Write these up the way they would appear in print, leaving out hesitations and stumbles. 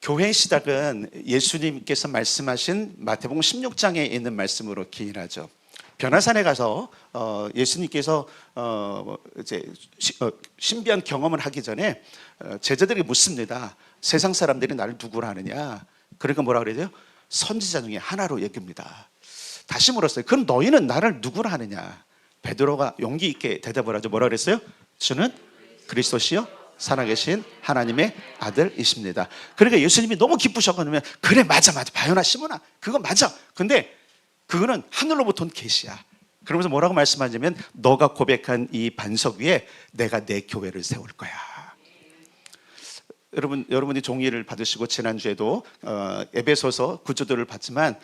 교회의 시작은 예수님께서 말씀하신 마태복음 16장에 있는 말씀으로 기인하죠. 변화산에 가서 예수님께서 이제 신비한 경험을 하기 전에 제자들에게 묻습니다. 세상 사람들이 나를 누구라 하느냐? 그러니까 뭐라 그래요? 선지자 중에 하나로 여깁니다. 다시 물었어요. 그럼 너희는 나를 누구라 하느냐? 베드로가 용기 있게 대답을 하죠. 뭐라 그랬어요? 주는 그리스도시요 살아계신 하나님의 아들이십니다. 그러니까 예수님이 너무 기쁘셨거든요. 그래, 맞아 바요나 시몬아, 그거 맞아. 근데 그거는 하늘로부터 온 계시야. 그러면서 뭐라고 말씀하냐면 너가 고백한 이 반석 위에 내가 내 교회를 세울 거야. 여러분이 종이를 받으시고 지난주에도 에베소서 구조도를 봤지만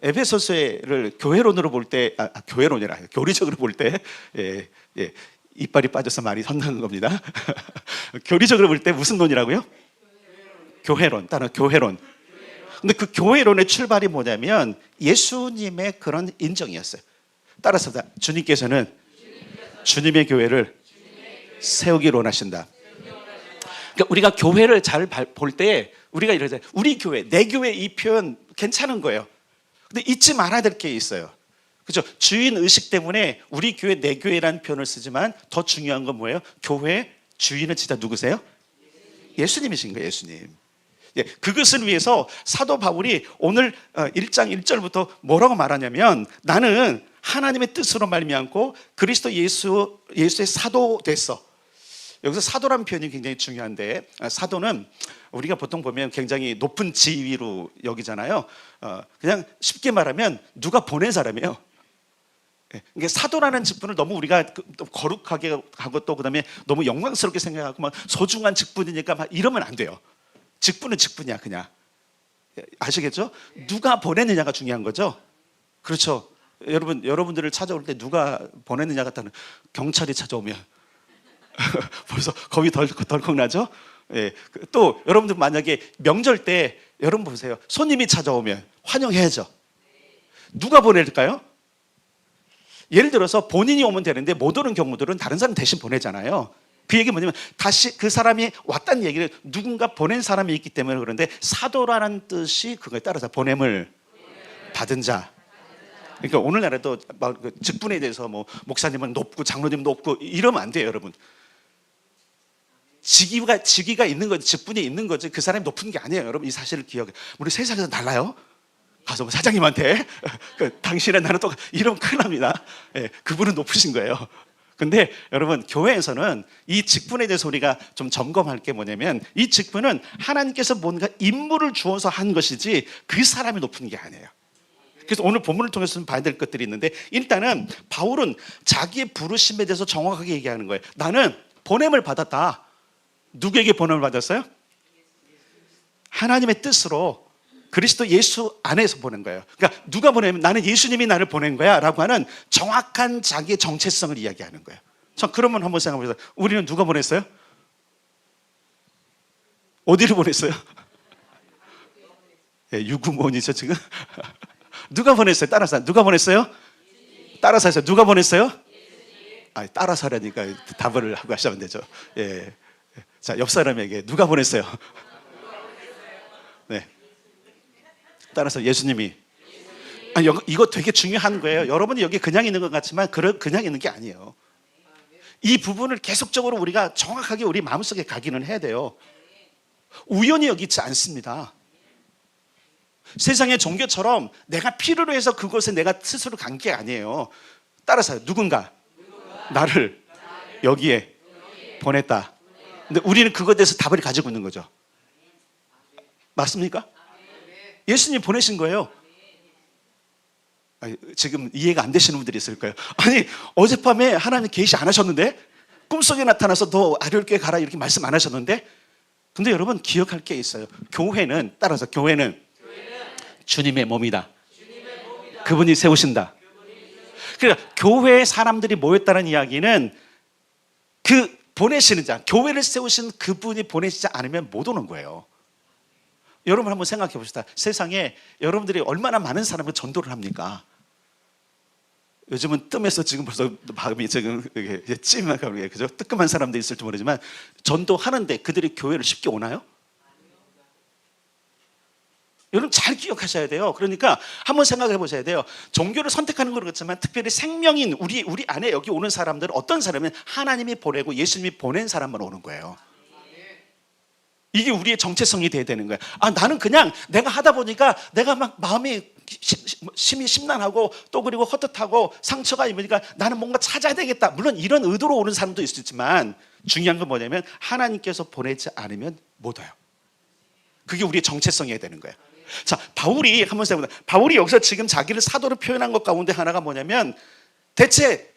에베소서를 교회론으로 볼 때 교회론이라 교리적으로 볼 때 이빨이 빠져서 말이 헛나간 겁니다. 교리적으로 볼 때 무슨 논이라고요? 교회론. 따라 교회론. 근데 그 교회론의 출발이 뭐냐면 예수님의 그런 인정이었어요. 따라서 주님께서는 주님의 교회를 세우기를 원하신다. 그러니까 우리가 교회를 잘 볼 때 우리가 이러잖아요. 우리 교회, 내 교회, 이 표현 괜찮은 거예요. 근데 잊지 말아야 될 게 있어요. 그렇죠? 주인 의식 때문에 우리 교회, 내 교회라는 표현을 쓰지만 더 중요한 건 뭐예요? 교회 주인은 진짜 누구세요? 예수님이신 거예요. 예수님. 그것을 위해서 사도 바울이 오늘 1장 1절부터 뭐라고 말하냐면 나는 하나님의 뜻으로 말미암고 그리스도 예수의 사도 됐어. 여기서 사도라는 표현이 굉장히 중요한데 사도는 우리가 보통 보면 굉장히 높은 지위로 여기잖아요. 그냥 쉽게 말하면 누가 보낸 사람이에요. 그러니까 사도라는 직분을 너무 우리가 거룩하게 하고 또 그다음에 너무 영광스럽게 생각하고 막 소중한 직분이니까 막 이러면 안 돼요. 직분은 직분이야 그냥. 아시겠죠? 누가 보냈느냐가 중요한 거죠. 그렇죠. 여러분들을 찾아올 때 누가 보냈느냐 같다는 경찰이 찾아오면 벌써 겁이 덜컥 나죠? 예. 또 여러분들 만약에 명절 때 여러분 보세요. 손님이 찾아오면 환영해야죠. 누가 보낼까요? 예를 들어서 본인이 오면 되는데 못 오는 경우들은 다른 사람 대신 보내잖아요. 그 얘기 뭐냐면 다시 그 사람이 왔다는 얘기를 누군가 보낸 사람이 있기 때문에 그런데 사도라는 뜻이 그거에 따라서 보냄을 받은 자. 그러니까 오늘날에도 막 직분에 대해서 뭐 목사님은 높고 장로님은 높고 이러면 안 돼요, 여러분. 직위가 있는 거지, 직분이 있는 거지 그 사람이 높은 게 아니에요. 여러분 이 사실을 기억해. 우리 세상에서 달라요. 가서 뭐 사장님한테 당신은 나는 또 이러면 큰일 납니다. 그분은 높으신 거예요. 근데 여러분 교회에서는 이 직분에 대해서 우리가 좀 점검할 게 뭐냐면 이 직분은 하나님께서 뭔가 임무를 주어서 한 것이지 그 사람이 높은 게 아니에요. 그래서 오늘 본문을 통해서 봐야 될 것들이 있는데 일단은 바울은 자기의 부르심에 대해서 정확하게 얘기하는 거예요. 나는 보냄을 받았다. 누구에게 보냄을 받았어요? 하나님의 뜻으로 그리스도 예수 안에서 보낸 거예요. 그러니까 누가 보내면 나는 예수님이 나를 보낸 거야 라고 하는 정확한 자기의 정체성을 이야기하는 거예요. 자, 그러면 한번 생각해 보세요. 우리는 누가 보냈어요? 어디를 보냈어요? 유구몬이죠 지금. 누가 보냈어요? 따라서 누가 보냈어요? 따라서 하세요. 누가 보냈어요? 따라서 하라니까 답을 하고 하시면 되죠. 예. 자, 옆 사람에게 누가 보냈어요? 네. 따라서 예수님이. 이거 되게 중요한 거예요. 여러분이 여기 그냥 있는 것 같지만 그냥 있는 게 아니에요. 이 부분을 계속적으로 우리가 정확하게 우리 마음속에 각인을 해야 돼요. 우연히 여기지 않습니다. 세상의 종교처럼 내가 필요로 해서 그곳에 내가 스스로 간 게 아니에요. 따라서 누군가 나를 여기에 보냈다. 근데 우리는 그것에 대해서 답을 가지고 있는 거죠. 맞습니까? 예수님 보내신 거예요. 지금 이해가 안 되시는 분들이 있을 거예요. 아니 어젯밤에 하나님 계시 안 하셨는데 꿈속에 나타나서 너 아랫교회 가라 이렇게 말씀 안 하셨는데 근데 여러분 기억할 게 있어요. 교회는 따라서 교회는 주님의 몸이다. 그분이 세우신다. 그러니까 교회에 사람들이 모였다는 이야기는 그 보내시는 자, 교회를 세우신 그분이 보내시지 않으면 못 오는 거예요. 여러분 한번 생각해 봅시다. 세상에 여러분들이 얼마나 많은 사람을 전도를 합니까? 요즘은 뜸해서 지금 벌써 마음이 지금 찜하게 그죠? 뜨끔한 사람도 있을지 모르지만 전도하는데 그들이 교회를 쉽게 오나요? 여러분 잘 기억하셔야 돼요. 그러니까 한번 생각해 보셔야 돼요. 종교를 선택하는 건 그렇지만 특별히 생명인 우리 안에 여기 오는 사람들은 어떤 사람은 하나님이 보내고 예수님이 보낸 사람만 오는 거예요. 이게 우리의 정체성이 돼야 되는 거예요. 나는 그냥 내가 하다 보니까 내가 막 마음이 심히 심란하고 또 그리고 헛헛하고 상처가 입으니까 나는 뭔가 찾아야 되겠다. 물론 이런 의도로 오는 사람도 있지만 중요한 건 뭐냐면 하나님께서 보내지 않으면 못 와요. 그게 우리의 정체성이어야 되는 거예요. 자, 바울이 한번 생각해보세요. 바울이 여기서 지금 자기를 사도로 표현한 것 가운데 하나가 뭐냐면 대체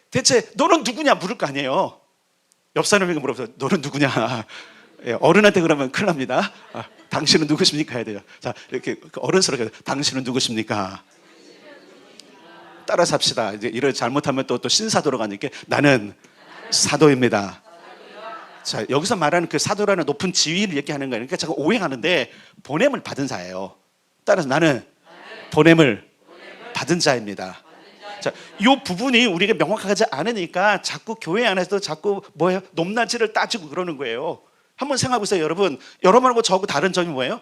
너는 누구냐 물을 거 아니에요. 옆 사람에게 물어보세요. 너는 누구냐. 어른한테 그러면 큰일 납니다. 당신은 누구십니까 해야 돼요. 자, 이렇게 어른스럽게 당신은 누구십니까? 따라서 합시다. 이제 이걸 잘못하면 또 신사도로 가니까 나는 사도입니다. 자, 여기서 말하는 그 사도라는 높은 지위를 얘기하는 거예요. 그러니까 제가 오해하는데 보냄을 받은 자예요. 따라서 나는 보냄을 받은 자입니다. 자, 이 부분이 우리가 명확하지 않으니까 자꾸 교회 안에서도 자꾸 높낮이를 따지고 그러는 거예요. 한번 생각해 보세요, 여러분. 여러분하고 저하고 다른 점이 뭐예요?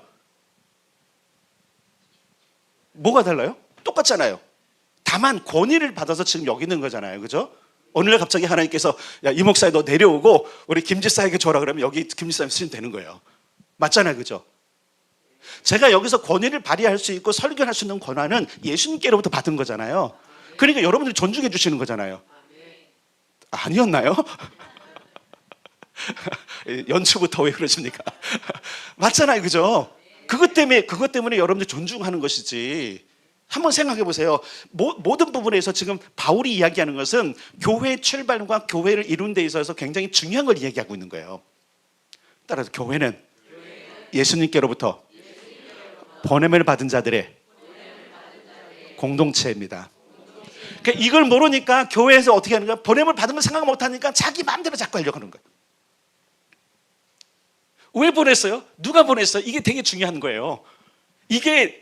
뭐가 달라요? 똑같잖아요. 다만 권위를 받아서 지금 여기 있는 거잖아요, 그죠? 어느 날 갑자기 하나님께서 야, 이 목사에 너 내려오고 우리 김지사에게 줘라 그러면 여기 김지사님 쓰시면 되는 거예요. 맞잖아요, 그죠? 제가 여기서 권위를 발휘할 수 있고 설교할 수 있는 권한은 예수님께로부터 받은 거잖아요. 그러니까 여러분들이 존중해 주시는 거잖아요. 아니었나요? 연초부터 왜 그러십니까? 맞잖아요, 그죠? 그것 때문에 여러분들 존중하는 것이지. 한번 생각해 보세요. 모든 부분에서 지금 바울이 이야기하는 것은 교회의 출발과 교회를 이룬 데 있어서 굉장히 중요한 걸 이야기하고 있는 거예요. 따라서 교회는 예수님께로부터 보냄을 받은 자들의 공동체입니다. 그러니까 이걸 모르니까 교회에서 어떻게 하는가? 보냄을 받은 걸 생각 못하니까 자기 마음대로 자꾸 하려고 하는 거예요. 왜 보냈어요? 누가 보냈어요? 이게 되게 중요한 거예요. 이게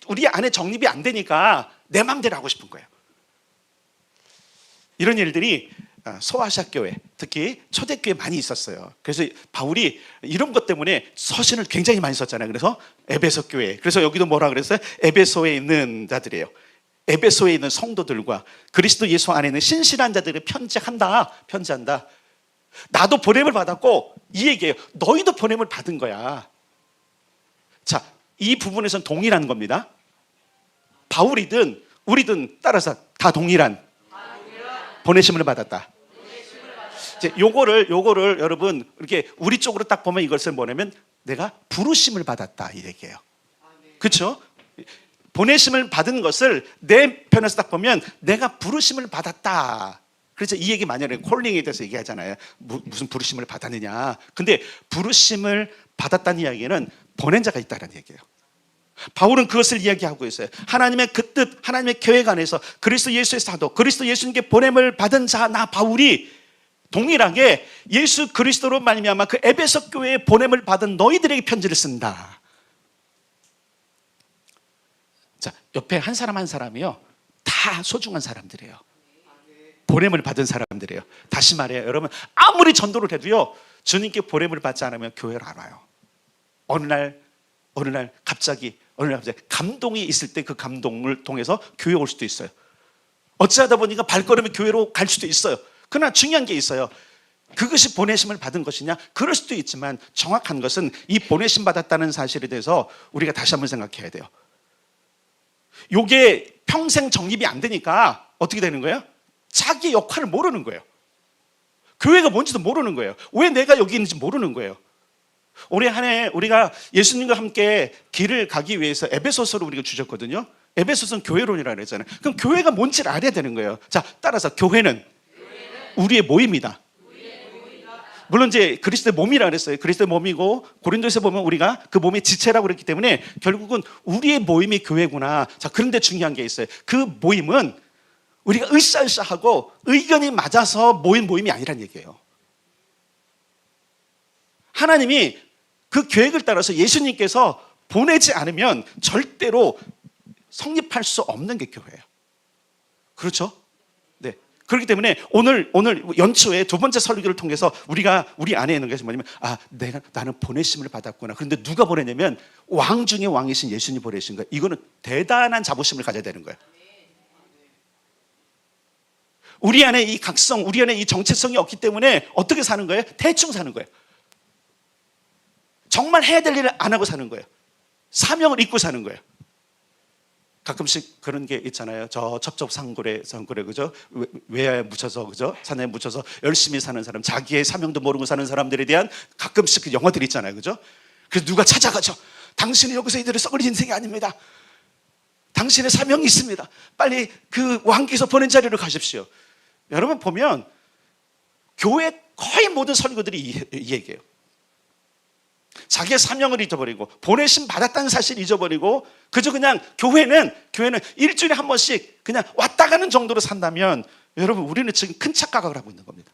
우리 안에 정립이 안 되니까 내 마음대로 하고 싶은 거예요. 이런 일들이 소아시아 교회, 특히 초대교회에 많이 있었어요. 그래서 바울이 이런 것 때문에 서신을 굉장히 많이 썼잖아요. 그래서 에베소 교회, 그래서 여기도 뭐라 그랬어요? 에베소에 있는 자들이에요. 에베소에 있는 성도들과 그리스도 예수 안에 있는 신실한 자들을 편지한다. 나도 보냄을 받았고 이 얘기예요. 너희도 보냄을 받은 거야. 자, 이 부분에서는 동일한 겁니다. 바울이든 우리든 따라서 다 동일한 보내심을 받았다. 이제 요거를 여러분 이렇게 우리 쪽으로 딱 보면 이것을 뭐냐면 내가 부르심을 받았다 이 얘기예요. 그렇죠? 보내심을 받은 것을 내 편에서 딱 보면 내가 부르심을 받았다. 그래서 이 얘기 많이 해요. 콜링에 대해서 얘기하잖아요. 무슨 부르심을 받았느냐. 근데 부르심을 받았다는 이야기는 보낸 자가 있다는 얘기예요. 바울은 그것을 이야기하고 있어요. 하나님의 그 뜻, 하나님의 계획 안에서 그리스도 예수의 사도, 그리스도 예수님께 보냄을 받은 자 나 바울이 동일하게 예수 그리스도로 말미암아 그 에베소 교회에 보냄을 받은 너희들에게 편지를 쓴다. 자, 옆에 한 사람이요 다 소중한 사람들이에요. 보냄을 받은 사람들이에요. 다시 말해요, 여러분 아무리 전도를 해도요 주님께 보냄을 받지 않으면 교회를 안 와요. 어느 날 갑자기 감동이 있을 때 그 감동을 통해서 교회 올 수도 있어요. 어찌하다 보니까 발걸음이 교회로 갈 수도 있어요. 그러나 중요한 게 있어요. 그것이 보내심을 받은 것이냐? 그럴 수도 있지만 정확한 것은 이 보내심 받았다는 사실에 대해서 우리가 다시 한번 생각해야 돼요. 이게 평생 정립이 안 되니까 어떻게 되는 거예요? 자기 역할을 모르는 거예요. 교회가 뭔지도 모르는 거예요. 왜 내가 여기 있는지 모르는 거예요. 올해 한 해 우리가 예수님과 함께 길을 가기 위해서 에베소서를 우리가 주셨거든요. 에베소서는 교회론이라고 그랬잖아요. 그럼 교회가 뭔지를 알아야 되는 거예요. 자, 따라서 교회는 우리의 모임이다. 물론 이제 그리스도의 몸이라고 그랬어요. 그리스도의 몸이고 고린도에서 보면 우리가 그 몸의 지체라고 그랬기 때문에 결국은 우리의 모임이 교회구나. 자, 그런데 중요한 게 있어요. 그 모임은 우리가 으쌰으쌰하고 의견이 맞아서 모인 모임이 아니란 얘기예요. 하나님이 그 계획을 따라서 예수님께서 보내지 않으면 절대로 성립할 수 없는 게 교회예요. 그렇죠? 네. 그렇기 때문에 오늘 연초에 두 번째 설교를 통해서 우리 안에 있는 것이 뭐냐면, 나는 보내심을 받았구나. 그런데 누가 보내냐면 왕 중에 왕이신 예수님이 보내신 거예요. 이거는 대단한 자부심을 가져야 되는 거예요. 우리 안에 이 각성, 우리 안에 이 정체성이 없기 때문에 어떻게 사는 거예요? 대충 사는 거예요. 정말 해야 될 일을 안 하고 사는 거예요. 사명을 잊고 사는 거예요. 가끔씩 그런 게 있잖아요. 저 첩첩산골에 그죠? 외야에 묻혀서, 그죠? 산에 묻혀서 열심히 사는 사람, 자기의 사명도 모르고 사는 사람들에 대한 가끔씩 그 영화들이 있잖아요. 그죠? 그래서 누가 찾아가죠. 당신은 여기서 이대로 썩을 인생이 아닙니다. 당신의 사명이 있습니다. 빨리 그 왕께서 보낸 자리로 가십시오. 여러분 보면 교회 거의 모든 설교들이 이 얘기예요. 자기의 사명을 잊어버리고 보내심 받았다는 사실을 잊어버리고 그저 그냥 교회는 일주일에 한 번씩 그냥 왔다 가는 정도로 산다면 여러분 우리는 지금 큰 착각을 하고 있는 겁니다.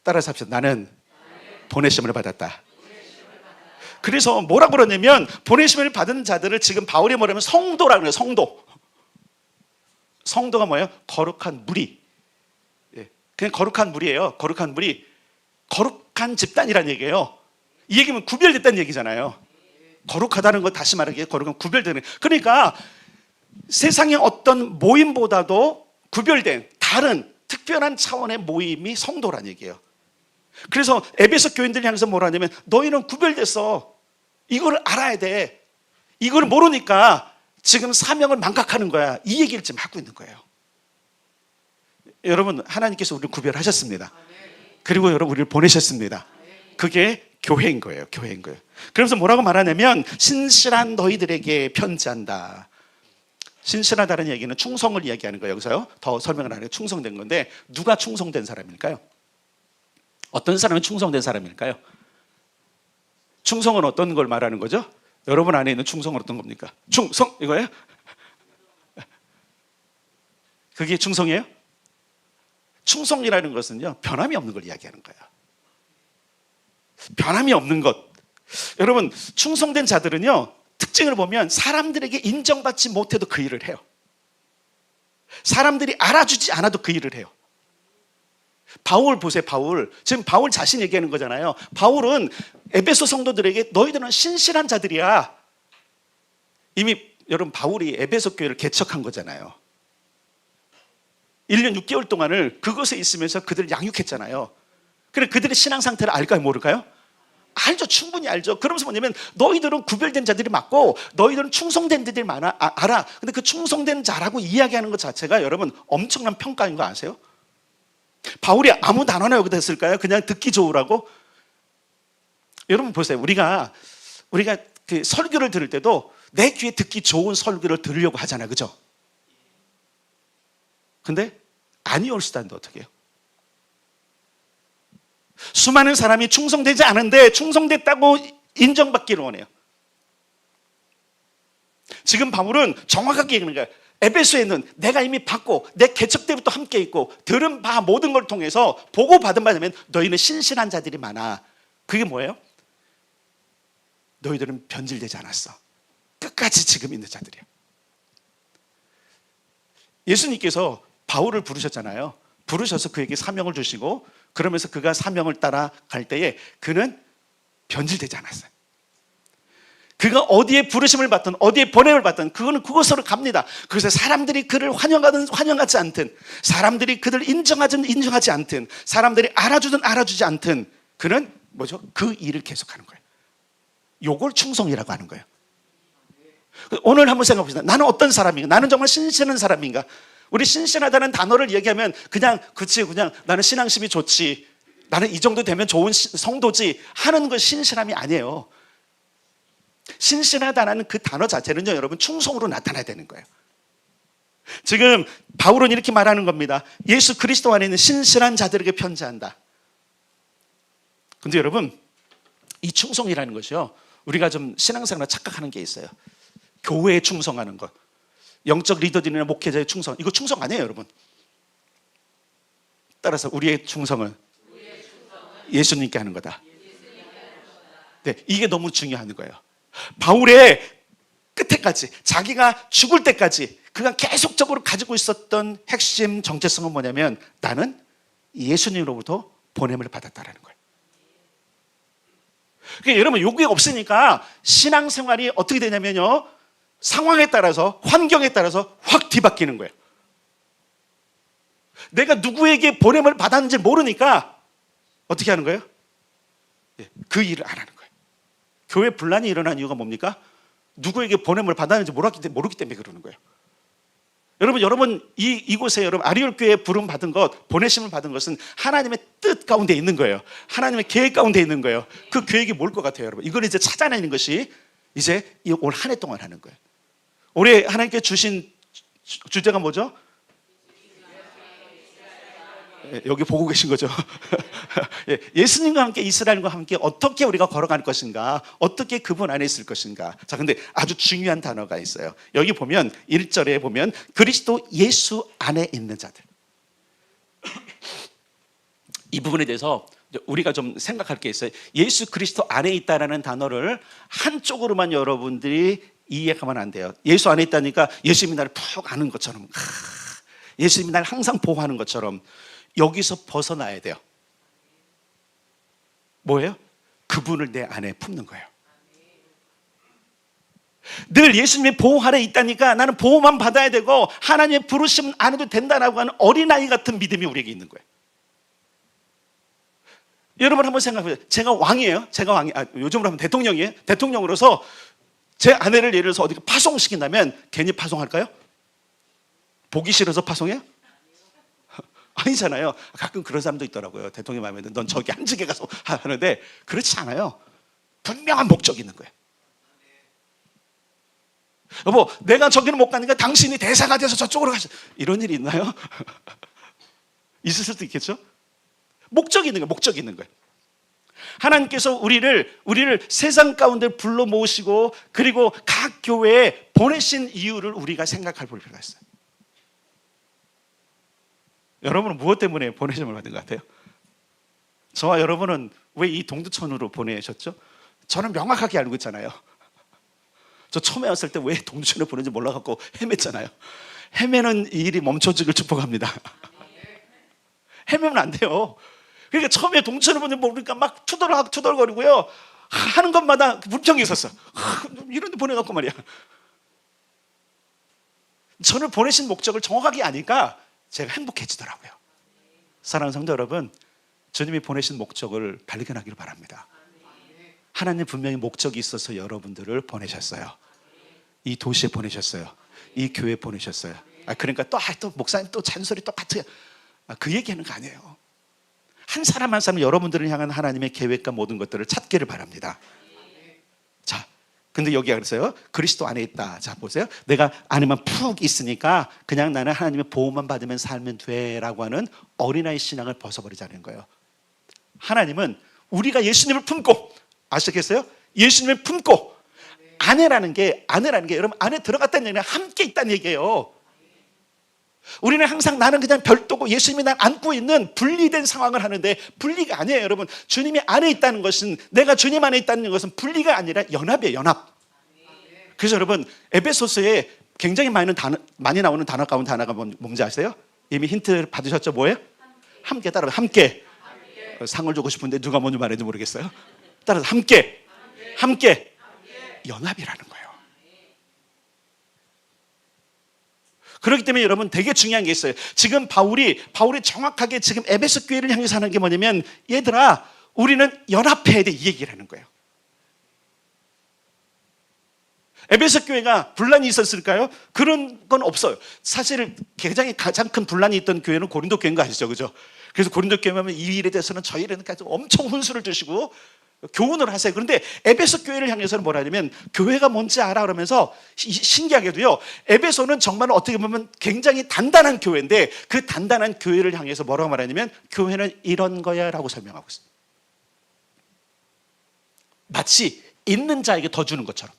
따라서 합시다. 나는 보내심을 받았다. 그래서 뭐라고 그러냐면 보내심을 받은 자들을 지금 바울이 뭐냐면 성도라고 해요. 성도가 뭐예요? 거룩한 무리. 그냥 거룩한 무리예요. 거룩한 무리. 거룩한 집단이라는 얘기예요. 이 얘기면 구별됐다는 얘기잖아요. 거룩하다는 거 다시 말하기에 거룩한 구별되는. 그러니까 세상의 어떤 모임보다도 구별된 다른 특별한 차원의 모임이 성도란 얘기예요. 그래서 에베소 교인들이 향해서 뭐라 하냐면 너희는 구별됐어. 이거를 알아야 돼. 이걸 모르니까 지금 사명을 망각하는 거야. 이 얘기를 지금 하고 있는 거예요. 여러분 하나님께서 우리를 구별하셨습니다. 그리고 여러분 우리를 보내셨습니다. 그게 교회인 거예요. 교회인 거예요. 그러면서 뭐라고 말하냐면 신실한 너희들에게 편지한다. 신실하다는 얘기는 충성을 이야기하는 거예요. 여기서요. 더 설명을 안 해요. 충성된 건데 누가 충성된 사람일까요? 어떤 사람이 충성된 사람일까요? 충성은 어떤 걸 말하는 거죠? 여러분 안에 있는 충성은 어떤 겁니까? 충성 이거예요? 그게 충성이에요? 충성이라는 것은요 변함이 없는 걸 이야기하는 거예요. 변함이 없는 것. 여러분 충성된 자들은요 특징을 보면 사람들에게 인정받지 못해도 그 일을 해요. 사람들이 알아주지 않아도 그 일을 해요. 바울 보세요. 지금 바울 자신 얘기하는 거잖아요. 바울은 에베소 성도들에게 너희들은 신실한 자들이야. 이미 여러분 바울이 에베소 교회를 개척한 거잖아요. 1년 6개월 동안을 그곳에 있으면서 그들을 양육했잖아요. 그래 그들의 신앙 상태를 알까요? 모를까요? 알죠. 충분히 알죠. 그러면서 뭐냐면 너희들은 구별된 자들이 맞고 너희들은 충성된 자들이 많아. 알아. 근데 그 충성된 자라고 이야기하는 것 자체가 여러분 엄청난 평가인 거 아세요? 바울이 아무 단어나 여기다 했을까요? 그냥 듣기 좋으라고? 여러분 보세요. 우리가 그 설교를 들을 때도 내 귀에 듣기 좋은 설교를 들으려고 하잖아요. 그죠? 근데 아니올 수도 있는데 어떻게 해요? 수많은 사람이 충성되지 않은데 충성됐다고 인정받기를 원해요. 지금 바울은 정확하게 얘기하는 거예요. 에베소에는 내가 이미 받고 내 개척 때부터 함께 있고 들은 바 모든 걸 통해서 보고받은 바냐면 너희는 신실한 자들이 많아. 그게 뭐예요? 너희들은 변질되지 않았어. 끝까지 지금 있는 자들이야. 예수님께서 바울을 부르셨잖아요. 부르셔서 그에게 사명을 주시고 그러면서 그가 사명을 따라 갈 때에 그는 변질되지 않았어요. 그가 어디에 부르심을 받든 어디에 보냄을 받든 그거는 그곳으로 갑니다. 그래서 사람들이 그를 환영하지 않든 사람들이 그를 인정하지 않든 사람들이 알아주든 알아주지 않든 그는 뭐죠? 그 일을 계속하는 거예요. 요걸 충성이라고 하는 거예요. 오늘 한번 생각해 봅시다. 나는 어떤 사람인가? 나는 정말 신실한 사람인가? 우리 신실하다는 단어를 얘기하면 그냥 나는 신앙심이 좋지, 나는 이 정도 되면 좋은 성도지 하는 것 신실함이 아니에요. 신실하다는 그 단어 자체는요 여러분 충성으로 나타나야 되는 거예요. 지금 바울은 이렇게 말하는 겁니다. 예수 그리스도 안에 있는 신실한 자들에게 편지한다. 근데 여러분 이 충성이라는 것이요 우리가 좀 신앙생활에 착각하는 게 있어요. 교회에 충성하는 것, 영적 리더들이나 목회자의 충성, 이거 충성 아니에요 여러분. 따라서 우리의 충성은 예수님께 하는 거다. 네, 이게 너무 중요한 거예요. 바울의 끝에까지 자기가 죽을 때까지 그가 계속적으로 가지고 있었던 핵심 정체성은 뭐냐면 나는 예수님으로부터 보냄을 받았다라는 거예요. 그러니까 여러분 요게 없으니까 신앙생활이 어떻게 되냐면요, 상황에 따라서 환경에 따라서 확 뒤바뀌는 거예요. 내가 누구에게 보냄을 받았는지 모르니까 어떻게 하는 거예요? 그 일을 안 하는 거예요. 교회 분란이 일어난 이유가 뭡니까? 누구에게 보냄을 받았는지 모르기 때문에 그러는 거예요. 여러분 이곳에 여러분 아리올 교회에 부름 받은 것, 보내심을 받은 것은 하나님의 뜻 가운데 있는 거예요. 하나님의 계획 가운데 있는 거예요. 그 계획이 뭘 것 같아요, 여러분? 이걸 이제 찾아내는 것이 이제 올 한 해 동안 하는 거예요. 올해 하나님께 주신 주제가 뭐죠? 여기 보고 계신 거죠. 예수님과 함께, 이스라엘과 함께 어떻게 우리가 걸어갈 것인가, 어떻게 그분 안에 있을 것인가. 자, 근데 아주 중요한 단어가 있어요. 여기 보면 1절에 보면 그리스도 예수 안에 있는 자들. 이 부분에 대해서 우리가 좀 생각할 게 있어요. 예수 그리스도 안에 있다라는 단어를 한쪽으로만 여러분들이 이해하면 안 돼요. 예수 안에 있다니까 예수님이 나를 푹 아는 것처럼, 예수님이 나를 항상 보호하는 것처럼 여기서 벗어나야 돼요. 뭐예요? 그분을 내 안에 품는 거예요. 늘 예수님의 보호 아래 있다니까 나는 보호만 받아야 되고 하나님의 부르심 안 해도 된다라고 하는 어린아이 같은 믿음이 우리에게 있는 거예요. 여러분 한번 생각해 보세요. 제가 왕이에요. 요즘으로 하면 대통령이에요. 대통령으로서 제 아내를 예를 들어서 어디 파송시킨다면 괜히 파송할까요? 보기 싫어서 파송해요? 아니잖아요. 가끔 그런 사람도 있더라고요. 대통령 마음에 넌 저기 한직에 가서 하는데 그렇지 않아요. 분명한 목적이 있는 거예요. 여보, 내가 저기는 못 가니까 당신이 대사가 돼서 저쪽으로 가시. 이런 일이 있나요? 있을 수도 있겠죠. 목적이 있는 거예요. 목적이 있는 거예요. 하나님께서 우리를 세상 가운데 불러 모으시고 그리고 각 교회에 보내신 이유를 우리가 생각할 필요가 있어요. 여러분은 무엇 때문에 보내심을 받은 것 같아요? 저와 여러분은 왜 이 동두천으로 보내셨죠? 저는 명확하게 알고 있잖아요. 저 처음에 왔을 때 왜 동두천에 보내는지 몰라갖고 헤맸잖아요. 헤매는 이 일이 멈춰지길 축복합니다. 헤매면 안 돼요. 그러니까 처음에 동두천에 보내면 모르니까 막 투덜거리고요. 하는 것마다 불평이 있었어. 이런 데 보내갖고 말이야. 저를 보내신 목적을 정확하게 아니까 제가 행복해지더라고요. 사랑하는 성도 여러분, 주님이 보내신 목적을 발견하기를 바랍니다. 하나님 분명히 목적이 있어서 여러분들을 보내셨어요. 이 도시에 보내셨어요. 이 교회에 보내셨어요. 그러니까 또 목사님 또 잔소리 똑같아요. 그 얘기하는 거 아니에요. 한 사람 한 사람 여러분들을 향한 하나님의 계획과 모든 것들을 찾기를 바랍니다. 자, 근데 여기가 그랬어요. 그리스도 안에 있다. 자, 보세요. 내가 안에만 푹 있으니까 그냥 나는 하나님의 보호만 받으면 살면 돼라고 하는 어린아이 신앙을 벗어버리자는 거예요. 하나님은 우리가 예수님을 품고, 아시겠어요? 예수님을 품고 아내라는 게 여러분 안에 들어갔다는 얘기는 함께 있다는 얘기예요. 우리는 항상 나는 그냥 별도고 예수님이 날 안고 있는 분리된 상황을 하는데 분리가 아니에요. 여러분, 주님이 안에 있다는 것은, 내가 주님 안에 있다는 것은 분리가 아니라 연합이에요. 연합. 그래서 여러분, 에베소서에 굉장히 많이 나오는 단어 가운데 하나가 뭔지 아세요? 이미 힌트 받으셨죠? 뭐예요? 함께. 따라서 함께. 상을 주고 싶은데 누가 먼저 말했는지 모르겠어요. 따라서 함께. 연합이라는 거예요. 그렇기 때문에 여러분 되게 중요한 게 있어요. 지금 바울이 정확하게 지금 에베소 교회를 향해서 하는 게 뭐냐면, 얘들아 우리는 연합해야 돼, 이 얘기를 하는 거예요. 에베소 교회가 분란이 있었을까요? 그런 건 없어요. 사실 가장 큰 분란이 있던 교회는 고린도 교회인 거 아시죠? 그죠? 그래서 고린도 교회 하면 이 일에 대해서는 저 일에는까지 엄청 훈수를 두시고 교훈을 하세요. 그런데 에베소 교회를 향해서는 뭐라 하냐면, 교회가 뭔지 알아 그러면서 신기하게도요, 에베소는 정말 어떻게 보면 굉장히 단단한 교회인데 그 단단한 교회를 향해서 뭐라고 말하냐면, 교회는 이런 거야 라고 설명하고 있어요. 마치 있는 자에게 더 주는 것처럼.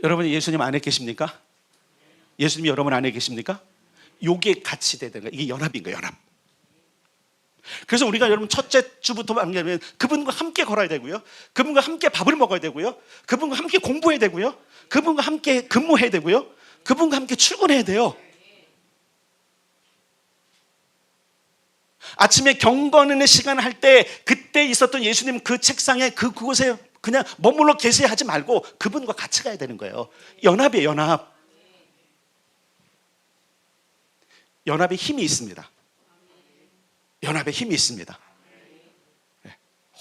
여러분이 예수님 안에 계십니까? 예수님이 여러분 안에 계십니까? 요게 같이 되는 거예요. 이게 연합인 거예요. 연합. 그래서 우리가 여러분 첫째 주부터 만나면 그분과 함께 걸어야 되고요. 그분과 함께 밥을 먹어야 되고요. 그분과 함께 공부해야 되고요. 그분과 함께 근무해야 되고요. 그분과 함께 출근해야 돼요. 아침에 경건의 시간을 할 때 그때 있었던 예수님 그 책상에 그곳에 그냥 머물러 계세요 하지 말고 그분과 같이 가야 되는 거예요. 연합이에요, 연합. 연합에 힘이 있습니다. 연합에 힘이 있습니다.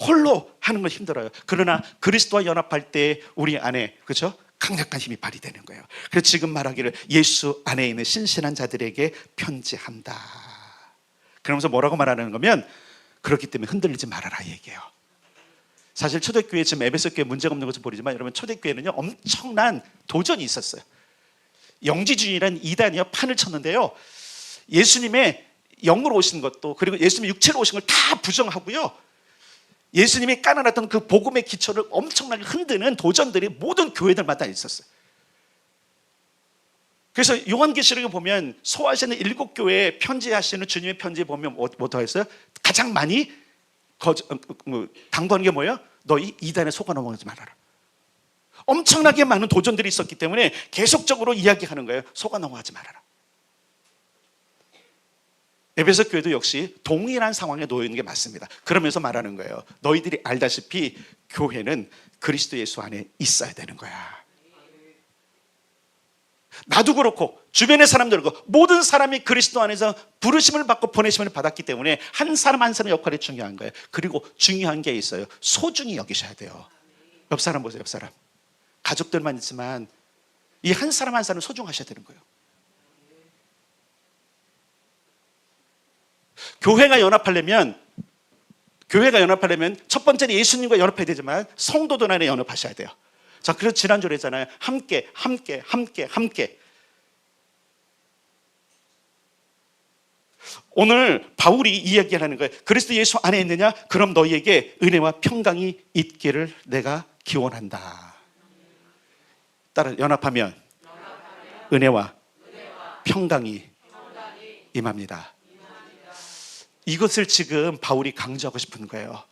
홀로 하는 건 힘들어요. 그러나 그리스도와 연합할 때 우리 안에 그렇죠? 강력한 힘이 발휘되는 거예요. 그래서 지금 말하기를 예수 안에 있는 신실한 자들에게 편지한다. 그러면서 뭐라고 말하는 거면 그렇기 때문에 흔들리지 말아라 얘기해요. 사실 초대교회 지금 에베소 교회 문제가 없는 것을 보이지만 여러분 초대교회는요 엄청난 도전이 있었어요. 영지주의라는 이단이요 판을 쳤는데요. 예수님의 영으로 오신 것도 그리고 예수님의 육체로 오신 걸 다 부정하고요. 예수님이 깔아놨던 그 복음의 기초를 엄청나게 흔드는 도전들이 모든 교회들마다 있었어요. 그래서 요한계시록에 보면 소아시아는 7교회에 편지하시는 주님의 편지에 보면 뭐라고 했어요? 가장 많이 당부하는 게 뭐예요? 너희 이단에 속아 넘어가지 말아라. 엄청나게 많은 도전들이 있었기 때문에 계속적으로 이야기하는 거예요. 속아 넘어가지 말아라. 에베소 교회도 역시 동일한 상황에 놓여 있는 게 맞습니다. 그러면서 말하는 거예요. 너희들이 알다시피 교회는 그리스도 예수 안에 있어야 되는 거야. 나도 그렇고 주변의 사람들 그렇고 모든 사람이 그리스도 안에서 부르심을 받고 보내심을 받았기 때문에 한 사람 한 사람의 역할이 중요한 거예요. 그리고 중요한 게 있어요. 소중히 여기셔야 돼요. 옆 사람 보세요. 옆 사람. 가족들만 있지만 이 한 사람 한 사람 소중하셔야 되는 거예요. 교회가 연합하려면 첫 번째는 예수님과 연합해야 되지만 성도들 안에 연합하셔야 돼요. 자, 그래서 지난주에 했잖아요. 함께. 오늘 바울이 이야기하는 거예요. 그리스도 예수 안에 있느냐? 그럼 너희에게 은혜와 평강이 있기를 내가 기원한다. 따라 연합하면 은혜와 평강이 임합니다. 이것을 지금 바울이 강조하고 싶은 거예요.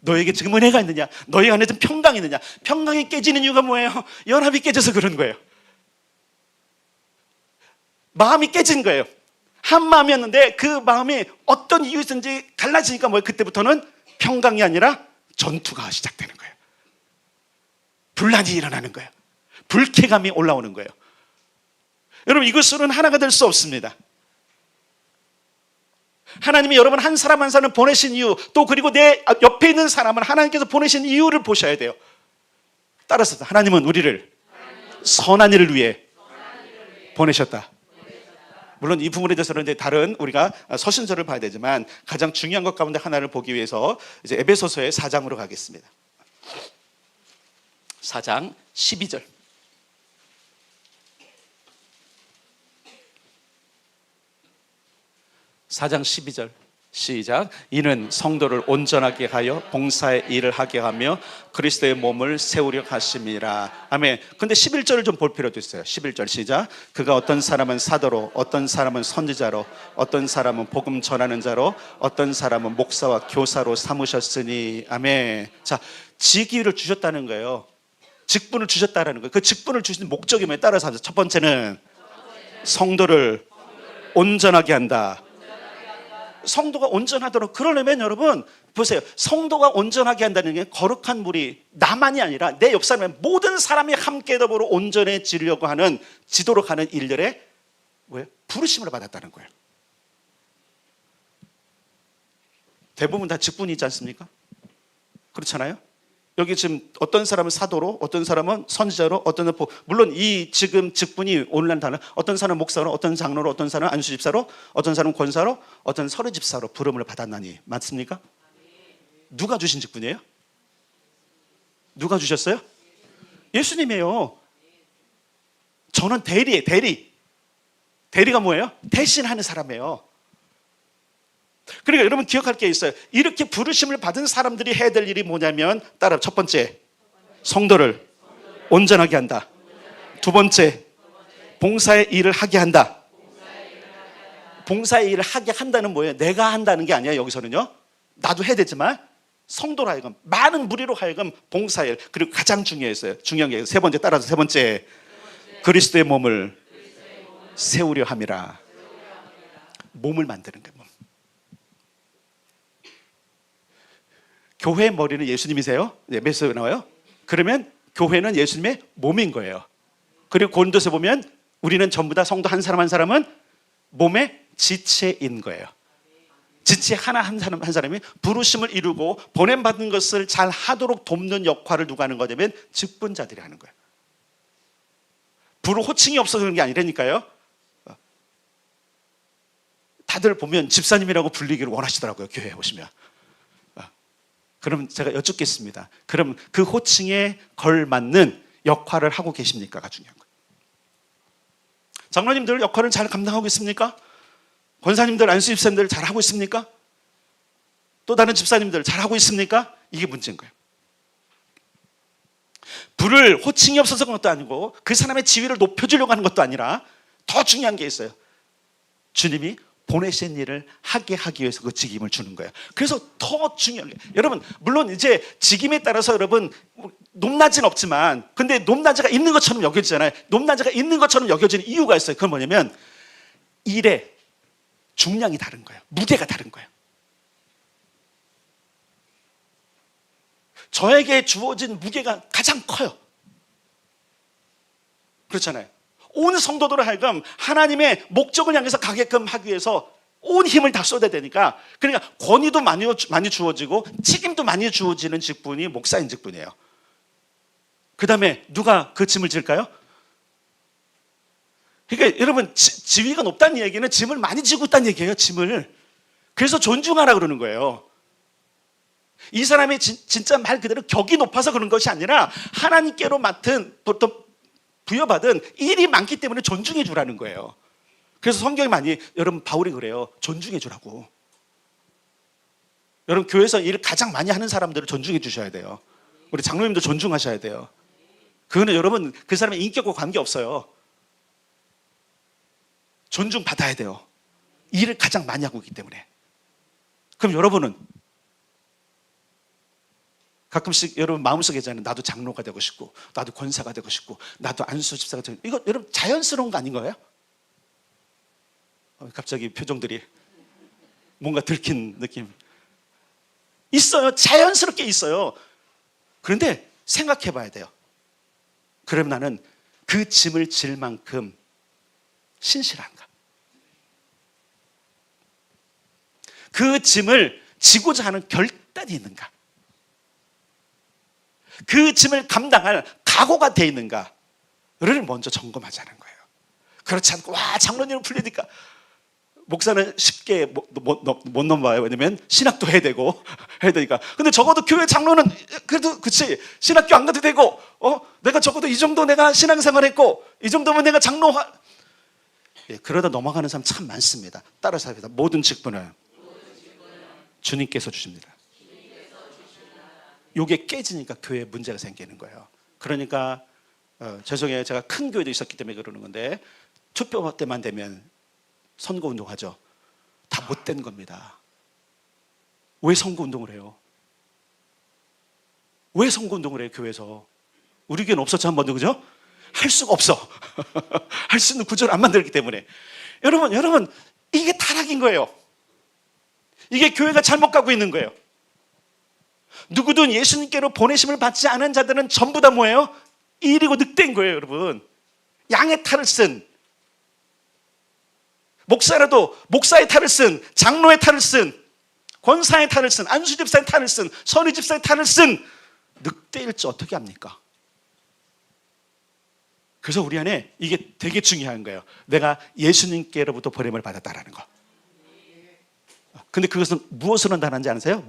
너에게 지금 은혜가 있느냐? 너희 안에 좀 평강이 있느냐? 평강이 깨지는 이유가 뭐예요? 연합이 깨져서 그런 거예요. 마음이 깨진 거예요. 한 마음이었는데 그 마음이 어떤 이유든지 갈라지니까 뭐예요? 그때부터는 평강이 아니라 전투가 시작되는 거예요. 분란이 일어나는 거예요. 불쾌감이 올라오는 거예요. 여러분 이것으로는 하나가 될 수 없습니다. 하나님이 여러분 한 사람 한 사람을 보내신 이유 또 그리고 내 옆에 있는 사람을 하나님께서 보내신 이유를 보셔야 돼요. 따라서 하나님은 우리를 선한 일을 위해 보내셨다. 물론 이 부분에 대해서는 이제 다른 우리가 서신서를 봐야 되지만 가장 중요한 것 가운데 하나를 보기 위해서 이제 에베소서의 4장으로 가겠습니다. 4장 12절. 4장 12절 시작. 이는 성도를 온전하게 하여 봉사의 일을 하게 하며 그리스도의 몸을 세우려 하심이라. 아멘. 근데 11절을 좀 볼 필요도 있어요. 11절 시작. 그가 어떤 사람은 사도로, 어떤 사람은 선지자로, 어떤 사람은 복음 전하는 자로, 어떤 사람은 목사와 교사로 삼으셨으니. 아멘. 자, 직위를 주셨다는 거예요. 직분을 주셨다는 거예요. 그 직분을 주신 목적이 뭐에 따라서 하죠. 첫 번째는 성도를 온전하게 한다. 성도가 온전하도록. 그러려면 여러분 보세요. 성도가 온전하게 한다는 게 거룩한 물이 나만이 아니라 내 옆 사람의 모든 사람이 함께 더불어 온전해지려고 하는 지도록 하는 일들에 뭐예요? 부르심을 받았다는 거예요. 대부분 다 직분이 있지 않습니까? 그렇잖아요. 여기 지금 어떤 사람은 사도로, 어떤 사람은 선지자로, 어떤 사람은 물론 이 지금 직분이 오늘날 다른 어떤 사람은 목사로, 어떤 장로로, 어떤 사람은 안수집사로, 어떤 사람은 권사로, 어떤 서류집사로 부름을 받았나니 맞습니까? 누가 주신 직분이에요? 누가 주셨어요? 예수님이에요. 저는 대리예요. 대리가 뭐예요? 대신하는 사람이에요. 그러니까 여러분 기억할 게 있어요. 이렇게 부르심을 받은 사람들이 해야 될 일이 뭐냐면 따라 첫 번째 성도를 온전하게 한다. 두 번째 봉사의 일을 하게 한다. 봉사의 일을 하게 한다는 뭐예요? 내가 한다는 게 아니야. 여기서는요 나도 해야 되지만 성도로 하여금, 많은 무리로 하여금 봉사일, 그리고 가장 중요한 게 세 번째, 따라서 세 번째, 그리스도의 몸을 세우려 함이라. 몸을 만드는 거예요. 몸. 교회의 머리는 예수님이세요? 네, 몇에서 나와요? 그러면 교회는 예수님의 몸인 거예요. 그리고 고린도서 보면 우리는 전부 다 성도 한 사람 한 사람은 몸의 지체인 거예요. 지체 하나 한 사람이 부르심을 이루고 보냄받은 것을 잘 하도록 돕는 역할을 누가 하는 거냐면 직분자들이 하는 거예요. 호칭이 없어서 그런 게 아니라니까요. 다들 보면 집사님이라고 불리기를 원하시더라고요. 교회에 오시면. 그럼 제가 여쭙겠습니다. 그럼 그 호칭에 걸맞는 역할을 하고 계십니까가 중요한 거예요. 장로님들 역할을 잘 감당하고 있습니까? 권사님들, 안수 집사님들 잘하고 있습니까? 또 다른 집사님들 잘하고 있습니까? 이게 문제인 거예요. 부를 호칭이 없어서 그런 것도 아니고 그 사람의 지위를 높여주려고 하는 것도 아니라 더 중요한 게 있어요. 주님이 보내신 일을 하게 하기 위해서 그 직임을 주는 거예요. 그래서 더 중요한 게, 여러분 물론 이제 직임에 따라서 여러분 높낮이는 없지만, 근데 높낮이가 있는 것처럼 여겨지잖아요. 높낮이가 있는 것처럼 여겨지는 이유가 있어요. 그건 뭐냐면 일의 중량이 다른 거예요. 무게가 다른 거예요. 저에게 주어진 무게가 가장 커요. 그렇잖아요. 온 성도들을 하여금 하나님의 목적을 향해서 가게끔 하기 위해서 온 힘을 다 쏟아야 되니까, 그러니까 권위도 많이 주어지고 책임도 많이 주어지는 직분이 목사인 직분이에요. 그 다음에 누가 그 짐을 질까요? 그러니까 여러분 지위가 높다는 얘기는 짐을 많이 지고 있다는 얘기예요. 짐을. 그래서 존중하라 그러는 거예요. 이 사람이 진짜 말 그대로 격이 높아서 그런 것이 아니라 하나님께로 맡은 보통 부여받은 일이 많기 때문에 존중해 주라는 거예요. 그래서 성경이 많이, 여러분 바울이 그래요. 존중해 주라고. 여러분 교회에서 일을 가장 많이 하는 사람들을 존중해 주셔야 돼요. 우리 장로님도 존중하셔야 돼요. 그거는 여러분 그 사람의 인격과 관계없어요. 존중받아야 돼요. 일을 가장 많이 하고 있기 때문에. 그럼 여러분은 가끔씩 여러분 마음속에 있잖아요. 나도 장로가 되고 싶고, 나도 권사가 되고 싶고, 나도 안수 집사가 되고 싶고. 이거 여러분 자연스러운 거 아닌 거예요? 갑자기 표정들이 뭔가 들킨 느낌. 있어요. 자연스럽게 있어요. 그런데 생각해 봐야 돼요. 그럼 나는 그 짐을 질 만큼 신실한가? 그 짐을 지고자 하는 결단이 있는가? 그 짐을 감당할 각오가 돼 있는가를 먼저 점검하자는 거예요. 그렇지 않고 와 장로님을 풀리니까, 목사는 쉽게 못 넘어와요. 왜냐면 신학도 해야 되니까. 근데 적어도 교회 장로는 그래도 그치, 신학교 안 가도 되고, 내가 적어도 이 정도 내가 신앙생활했고, 이 정도면 내가 장로화. 예, 그러다 넘어가는 사람 참 많습니다. 따라서 합니다. 모든 직분을 주님께서 주십니다. 이게 깨지니까 교회에 문제가 생기는 거예요. 그러니까 죄송해요. 제가 큰 교회도 있었기 때문에 그러는 건데, 투표 때만 되면 선거운동 하죠. 다 못된 겁니다. 왜 선거운동을 해요? 왜 선거운동을 해요? 교회에서. 우리 교회는 없었죠, 한 번도. 그죠? 할 수가 없어. 할 수 있는 구조를 안 만들기 때문에. 여러분 이게 타락인 거예요. 이게 교회가 잘못 가고 있는 거예요. 누구든 예수님께로 보내심을 받지 않은 자들은 전부 다 뭐예요? 일이고 늑대인 거예요, 여러분. 양의 탈을 쓴, 목사라도 목사의 탈을 쓴, 장로의 탈을 쓴, 권사의 탈을 쓴, 안수집사의 탈을 쓴, 선의집사의 탈을 쓴 늑대일지 어떻게 합니까? 그래서 우리 안에 이게 되게 중요한 거예요. 내가 예수님께로부터 보냄을 받았다라는 거. 근데 그것은 무엇으로 나타나는지 아세요?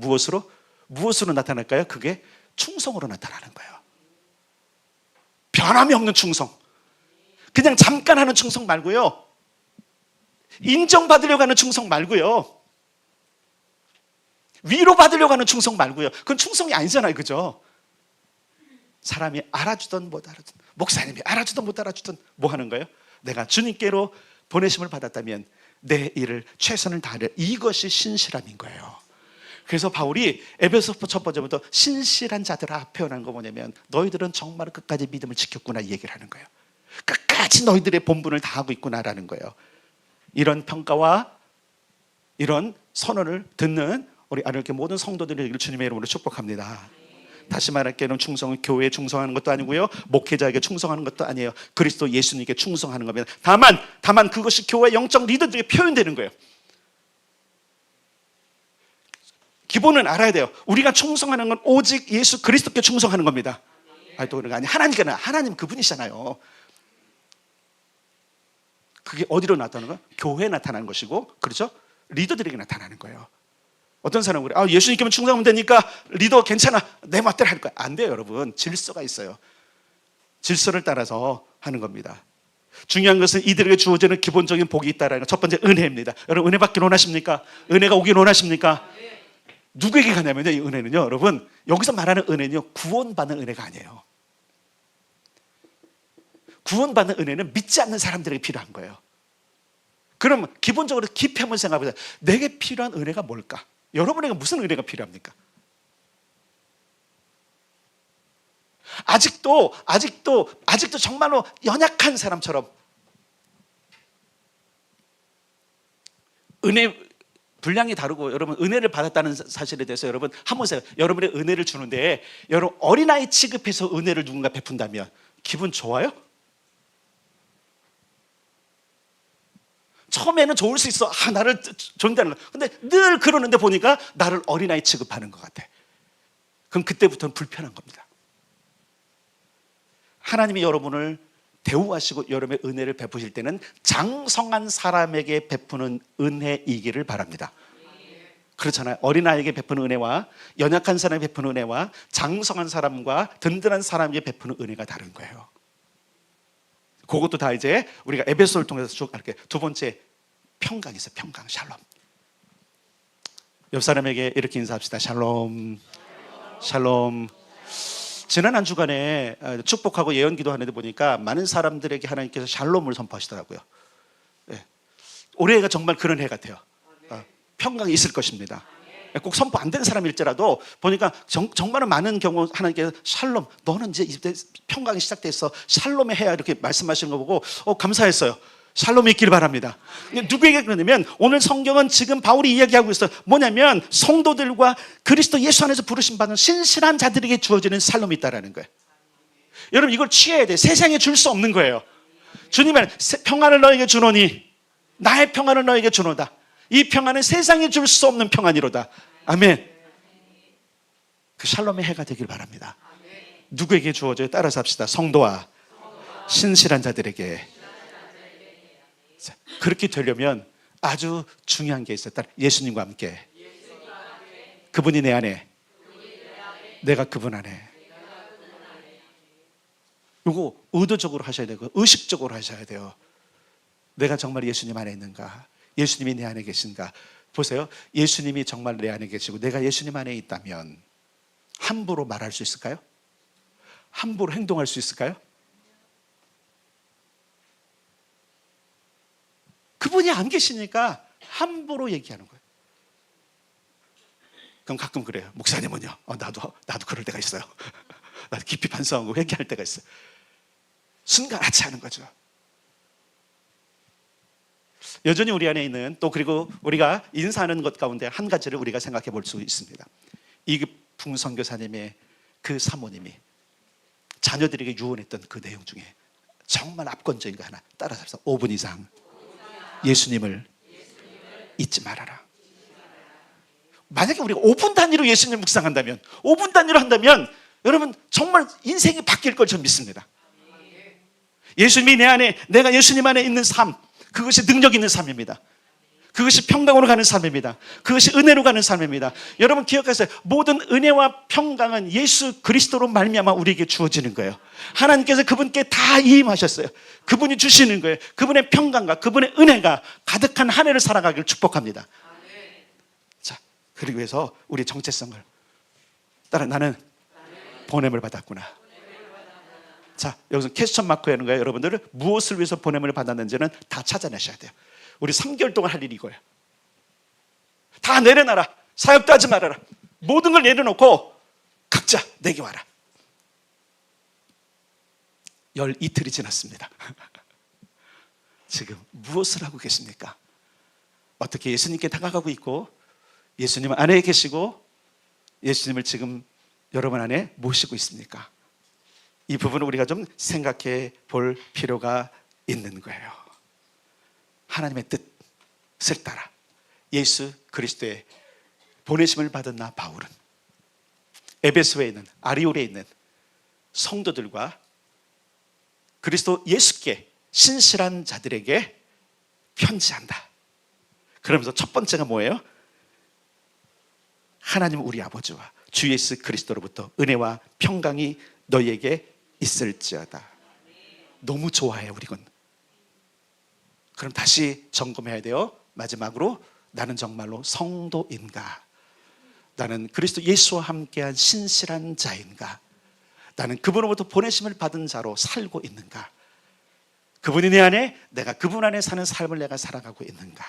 무엇으로 나타날까요? 그게 충성으로 나타나는 거예요. 변함이 없는 충성. 그냥 잠깐 하는 충성 말고요. 인정받으려고 하는 충성 말고요. 위로받으려고 하는 충성 말고요. 그건 충성이 아니잖아요. 그죠? 사람이 알아주든 못 알아주든, 목사님이 알아주든 못 알아주든 뭐 하는 거예요? 내가 주님께로 보내심을 받았다면 내 일을 최선을 다하려. 이것이 신실함인 거예요. 그래서 바울이 에베소서 첫 번째부터 신실한 자들아 표현한 거 뭐냐면 너희들은 정말 끝까지 믿음을 지켰구나 이 얘기를 하는 거예요. 끝까지 너희들의 본분을 다하고 있구나라는 거예요. 이런 평가와 이런 선언을 듣는 우리 아름답게 모든 성도들이 되기를 주님의 이름으로 축복합니다. 다시 말할게요. 충성은 교회에 충성하는 것도 아니고요, 목회자에게 충성하는 것도 아니에요. 그리스도 예수님께 충성하는 겁니다. 다만 그것이 교회 영적 리더들에게 표현되는 거예요. 기본은 알아야 돼요. 우리가 충성하는 건 오직 예수 그리스도께 충성하는 겁니다. 또 그런 거 아니, 하나님 그분이시잖아요. 그게 어디로 나타나는 거예요? 교회에 나타나는 것이고, 그렇죠? 리더들에게 나타나는 거예요. 어떤 사람은 그래, 예수님께만 충성하면 되니까 리더 괜찮아, 내 멋대로 할 거야. 안 돼요, 여러분. 질서가 있어요. 질서를 따라서 하는 겁니다. 중요한 것은 이들에게 주어지는 기본적인 복이 있다라는 것. 첫 번째 은혜입니다. 여러분 은혜 받기를 원하십니까? 은혜가 오길 원하십니까? 누구에게 가냐면요, 이 은혜는요, 여러분 여기서 말하는 은혜는요, 구원받는 은혜가 아니에요. 구원받는 은혜는 믿지 않는 사람들에게 필요한 거예요. 그럼 기본적으로 깊이 한번 생각해보세요. 내게 필요한 은혜가 뭘까? 여러분에게 무슨 은혜가 필요합니까? 아직도 정말로 연약한 사람처럼 은혜 분량이 다르고, 여러분 은혜를 받았다는 사실에 대해서 여러분 한번 생각해요. 여러분의 은혜를 주는데 여러분 어린아이 취급해서 은혜를 누군가 베푼다면 기분 좋아요? 처음에는 좋을 수 있어. 나를 존대하는 거. 근데 늘 그러는데 보니까 나를 어린아이 취급하는 것 같아. 그럼 그때부터는 불편한 겁니다. 하나님이 여러분을 대우하시고 여러분의 은혜를 베푸실 때는 장성한 사람에게 베푸는 은혜이기를 바랍니다. 그렇잖아요. 어린아이에게 베푸는 은혜와 연약한 사람에게 베푸는 은혜와 장성한 사람과 든든한 사람에게 베푸는 은혜가 다른 거예요. 그것도 다 이제 우리가 에베소를 통해서 쭉 이렇게. 두 번째, 평강이 있어요. 평강, 샬롬. 옆 사람에게 이렇게 인사합시다. 샬롬, 샬롬. 지난 한 주간에 축복하고 예언기도 하는데 보니까 많은 사람들에게 하나님께서 샬롬을 선포하시더라고요. 네. 올해가 정말 그런 해 같아요. 평강이 있을 것입니다. 꼭 선포 안 되는 사람일지라도 보니까 정말 많은 경우 하나님께서 샬롬, 너는 이제 평강이 시작됐어, 샬롬의 해야, 이렇게 말씀하시는 거 보고 감사했어요. 샬롬이 있기를 바랍니다. 누구에게 그러냐면 오늘 성경은 지금 바울이 이야기하고 있어요. 뭐냐면 성도들과 그리스도 예수 안에서 부르심 받은 신실한 자들에게 주어지는 샬롬이 있다라는 거예요. 여러분 이걸 취해야 돼요. 세상에 줄 수 없는 거예요. 주님은 평안을 너에게 주노니 나의 평안을 너에게 주노다. 이 평안은 세상에 줄 수 없는 평안이로다. 아멘. 그 샬롬의 해가 되길 바랍니다. 누구에게 주어져요? 따라서 합시다. 성도와 신실한 자들에게. 그렇게 되려면 아주 중요한 게 있어요. 예수님과 함께. 그분이 내 안에, 내가 그분 안에. 이거 의도적으로 하셔야 되고 의식적으로 하셔야 돼요. 내가 정말 예수님 안에 있는가? 예수님이 내 안에 계신가? 보세요. 예수님이 정말 내 안에 계시고 내가 예수님 안에 있다면 함부로 말할 수 있을까요? 함부로 행동할 수 있을까요? 그분이 안 계시니까 함부로 얘기하는 거예요. 그럼 가끔 그래요. 목사님은요? 나도 그럴 때가 있어요. 나도 깊이 반성하고 회개할 때가 있어요. 순간 하찮은 거죠. 여전히 우리 안에 있는, 또 그리고 우리가 인사하는 것 가운데 한 가지를 우리가 생각해 볼 수 있습니다. 이급풍 선교사님의 그 사모님이 자녀들에게 유언했던 그 내용 중에 정말 압권적인 거 하나 따라서 5분 이상 예수님을 잊지 말아라. 만약에 우리가 5분 단위로 예수님을 묵상한다면, 5분 단위로 한다면 여러분 정말 인생이 바뀔 걸 저는 믿습니다. 예수님이 내 안에, 내가 예수님 안에 있는 삶, 그것이 능력 있는 삶입니다. 그것이 평강으로 가는 삶입니다. 그것이 은혜로 가는 삶입니다. 여러분 기억하세요. 모든 은혜와 평강은 예수 그리스도로 말미암아 우리에게 주어지는 거예요. 하나님께서 그분께 다 임하셨어요. 그분이 주시는 거예요. 그분의 평강과 그분의 은혜가 가득한 한 해를 살아가기를 축복합니다. 자, 그러기 위해서 우리 정체성을 따라, 나는 보냄을 받았구나. 자, 여기서 퀘스천 마크 하는 거예요. 여러분들은 무엇을 위해서 보냄을 받았는지는 다 찾아내셔야 돼요. 우리 3개월 동안 할 일이 이거예요. 다 내려놔라. 사역도 하지 말아라. 모든 걸 내려놓고 각자 내게 와라. 열 이틀이 지났습니다. 지금 무엇을 하고 계십니까? 어떻게 예수님께 다가가고 있고 예수님 안에 계시고 예수님을 지금 여러분 안에 모시고 있습니까? 이 부분을 우리가 좀 생각해 볼 필요가 있는 거예요. 하나님의 뜻을 따라 예수 그리스도의 보내심을 받은 나 바울은 에베소에 있는 아리올에 있는 성도들과 그리스도 예수께 신실한 자들에게 편지한다. 그러면서 첫 번째가 뭐예요? 하나님 우리 아버지와 주 예수 그리스도로부터 은혜와 평강이 너희에게 있을지어다. 너무 좋아해요, 우리는. 그럼 다시 점검해야 돼요. 마지막으로 나는 정말로 성도인가? 나는 그리스도 예수와 함께한 신실한 자인가? 나는 그분으로부터 보내심을 받은 자로 살고 있는가? 그분이 내 안에, 내가 그분 안에 사는 삶을 내가 살아가고 있는가?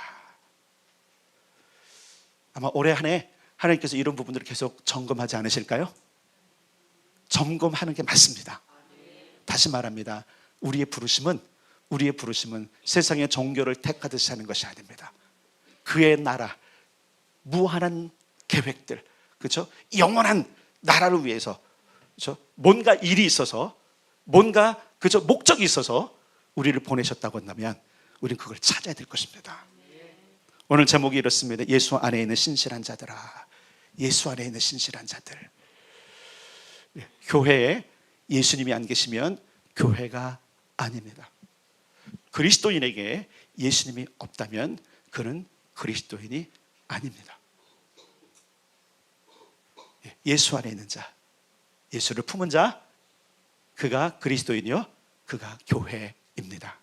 아마 올해 한 해 하나님께서 이런 부분들을 계속 점검하지 않으실까요? 점검하는 게 맞습니다. 다시 말합니다. 우리의 부르심은 세상의 종교를 택하듯이 하는 것이 아닙니다. 그의 나라, 무한한 계획들, 그렇죠? 영원한 나라를 위해서, 그렇죠? 뭔가 일이 있어서, 뭔가 그죠? 목적이 있어서 우리를 보내셨다고 한다면 우리는 그걸 찾아야 될 것입니다. 오늘 제목이 이렇습니다. 예수 안에 있는 신실한 자들아. 예수 안에 있는 신실한 자들. 교회에 예수님이 안 계시면 교회가 아닙니다. 그리스도인에게 예수님이 없다면 그는 그리스도인이 아닙니다. 예수 안에 있는 자, 예수를 품은 자, 그가 그리스도인이요, 그가 교회입니다.